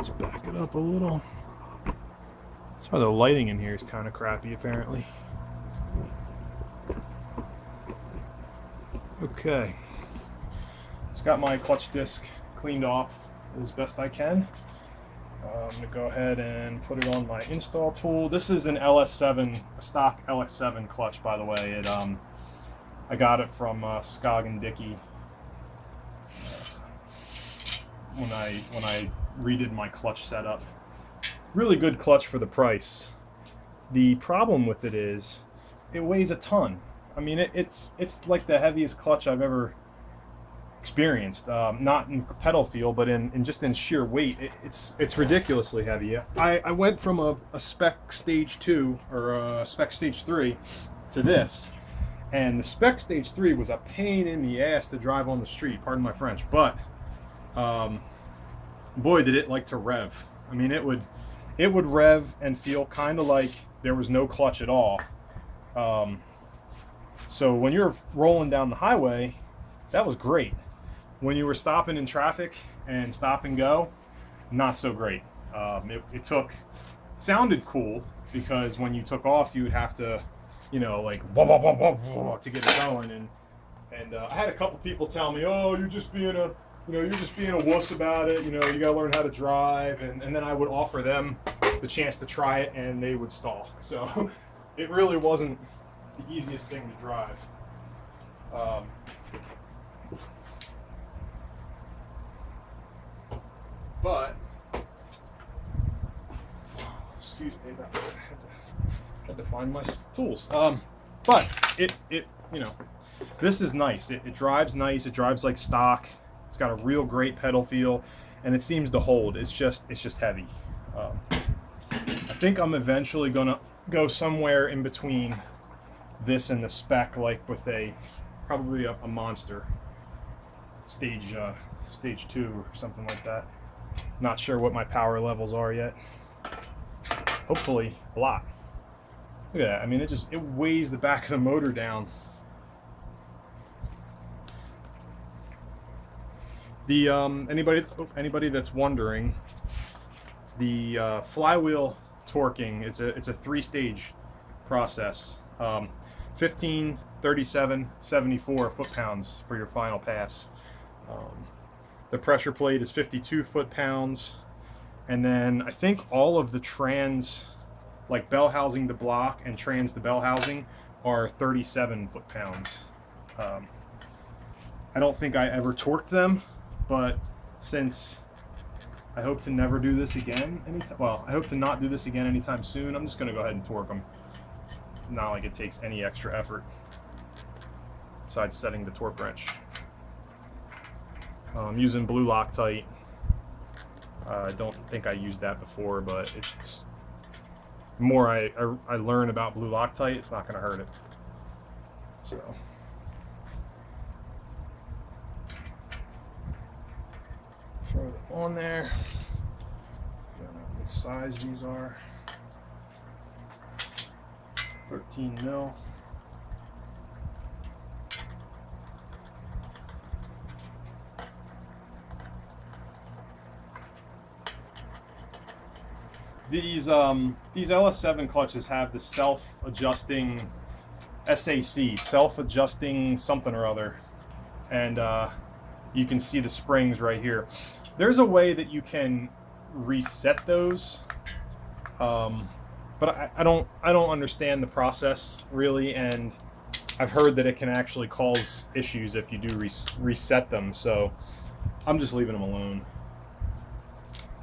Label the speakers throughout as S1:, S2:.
S1: Let's back it up a little. So the lighting in here is kind of crappy, apparently. Okay. Just got my clutch disc cleaned off as best I can. I'm going to go ahead and put it on my install tool. This is an LS7, a stock LS7 clutch, by the way. I got it from Scoggin Dickey when I redid my clutch setup. Really good clutch for the price. The problem with it is it weighs a ton. I mean, it's like the heaviest clutch I've ever experienced. Not in pedal feel, but in just in sheer weight. It's ridiculously heavy. I went from a spec stage 2 or a spec stage 3 to this, and the spec stage 3 was a pain in the ass to drive on the street. Pardon my French, but boy, did it like to rev. I mean, it would rev and feel kind of like there was no clutch at all. So when you're rolling down the highway, that was great. When you were stopping in traffic and stop and go, not so great. It sounded cool because when you took off, you would have to, like blah, blah, blah, blah, blah, to get it going. And I had a couple people tell me, "Oh, you're just being a wuss about it. You gotta learn how to drive." And then I would offer them the chance to try it, and they would stall. So it really wasn't the easiest thing to drive. But excuse me, I had to find my tools. But it this is nice. It drives nice. It drives like stock. It's got a real great pedal feel, and it seems to hold. It's just heavy. I think I'm eventually gonna go somewhere in between this and the spec, like with probably a monster stage 2 or something like that. Not sure what my power levels are yet. Hopefully a lot. Look at that. I mean, it weighs the back of the motor down. The anybody that's wondering, the flywheel torquing, it's a 3-stage process. 15, 37, 74 foot-pounds for your final pass. The pressure plate is 52 foot-pounds, and then I think all of the trans, like Bellhousing to block and trans to Bellhousing, are 37 foot-pounds. I don't think I ever torqued them, but since I hope to never do this again I hope to not do this again anytime soon, I'm just going to go ahead and torque them. Not like it takes any extra effort besides setting the torque wrench. I'm using blue Loctite. I don't think I used that before, but it's the more I learn about blue Loctite, it's not going to hurt it. So throw them on there. Find out what size these are. 13 mil. These LS7 clutches have the self-adjusting SAC, self-adjusting something or other, and you can see the springs right here. There's a way that you can reset those, but I don't understand the process really, and I've heard that it can actually cause issues if you do reset them. So I'm just leaving them alone.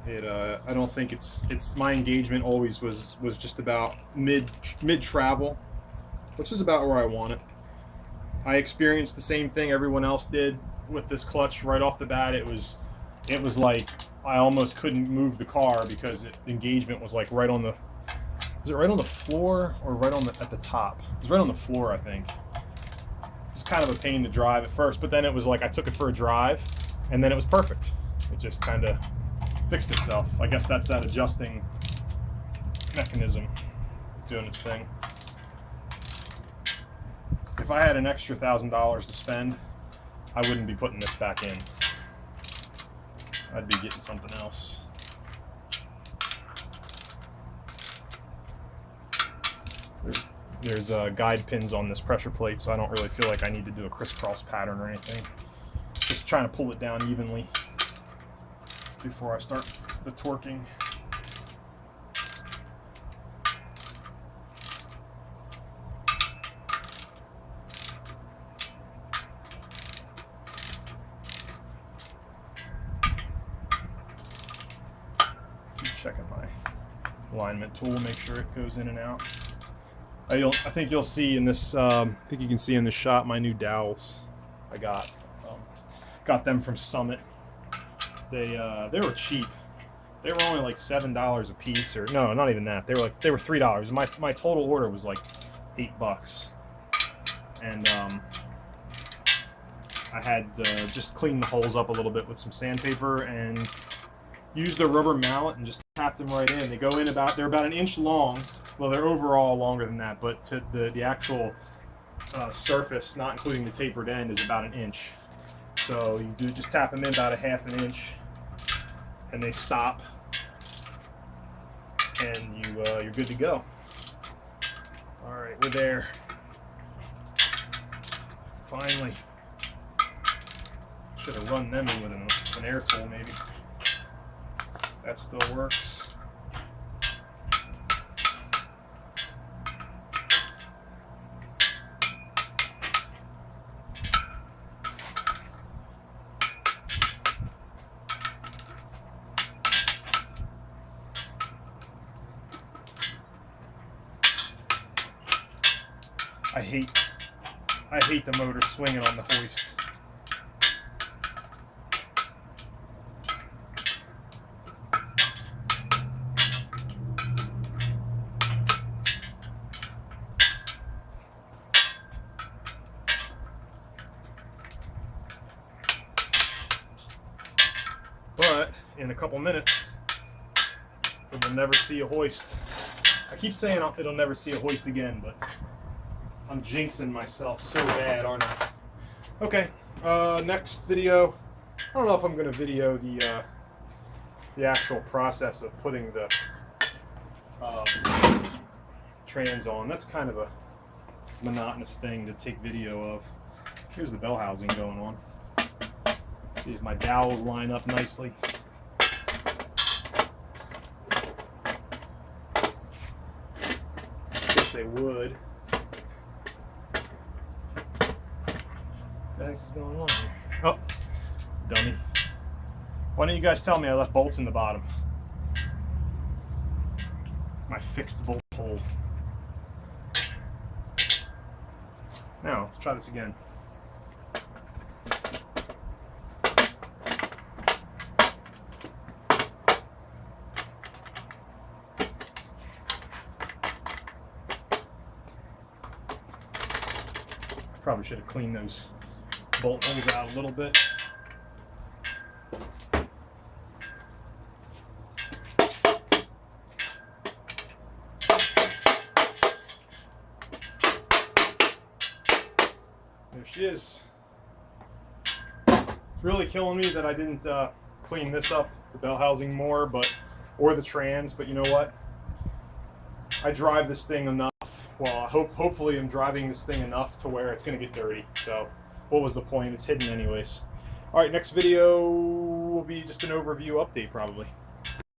S1: I don't think it's my engagement always was just about mid travel, which is about where I want it. I experienced the same thing everyone else did with this clutch right off the bat. It was like I almost couldn't move the car because the engagement was like right on the, was it right on the floor or right on at the top? It was right on the floor, I think. It's kind of a pain to drive at first, but then it was like I took it for a drive and then it was perfect. It just kind of fixed itself. I guess that's that adjusting mechanism doing its thing. If I had an extra $1,000 to spend, I wouldn't be putting this back in. I'd be getting something else. There's guide pins on this pressure plate, so I don't really feel like I need to do a crisscross pattern or anything. Just trying to pull it down evenly before I start the torquing. Keep checking my alignment tool, make sure it goes in and out. I think you'll see in this, I think you can see in this shot my new dowels I got. Got them from Summit. They were cheap. They were only like $7 a piece, or no, not even that. They were $3. My total order was like $8, and I had just cleaned the holes up a little bit with some sandpaper and used a rubber mallet and just tapped them right in. They go in they're about an inch long. Well, they're overall longer than that, but to the actual surface, not including the tapered end, is about an inch. So you just tap them in about a ½ an inch, and they stop, and you're good to go. All right, we're there. Finally. Should have run them in with an air tool, maybe. That still works. I hate the motor swinging on the hoist. But in a couple minutes, it will never see a hoist. I keep saying it'll never see a hoist again, but I'm jinxing myself so bad, aren't I? Okay, next video. I don't know if I'm going to video the actual process of putting the trans on. That's kind of a monotonous thing to take video of. Here's the Bellhousing going on. See if my dowels line up nicely. Guess they would. What the heck is going on here? Oh, dummy. Why don't you guys tell me I left bolts in the bottom? My fixed bolt hole. Now, let's try this again. Probably should have cleaned those bolt holes out a little bit. There she is. It's really killing me that I didn't clean this up, the Bellhousing more, or the trans, but you know what? I drive this thing enough. Well, hopefully I'm driving this thing enough to where it's going to get dirty. So what was the point? It's hidden anyways. All right, next video will be just an overview update probably.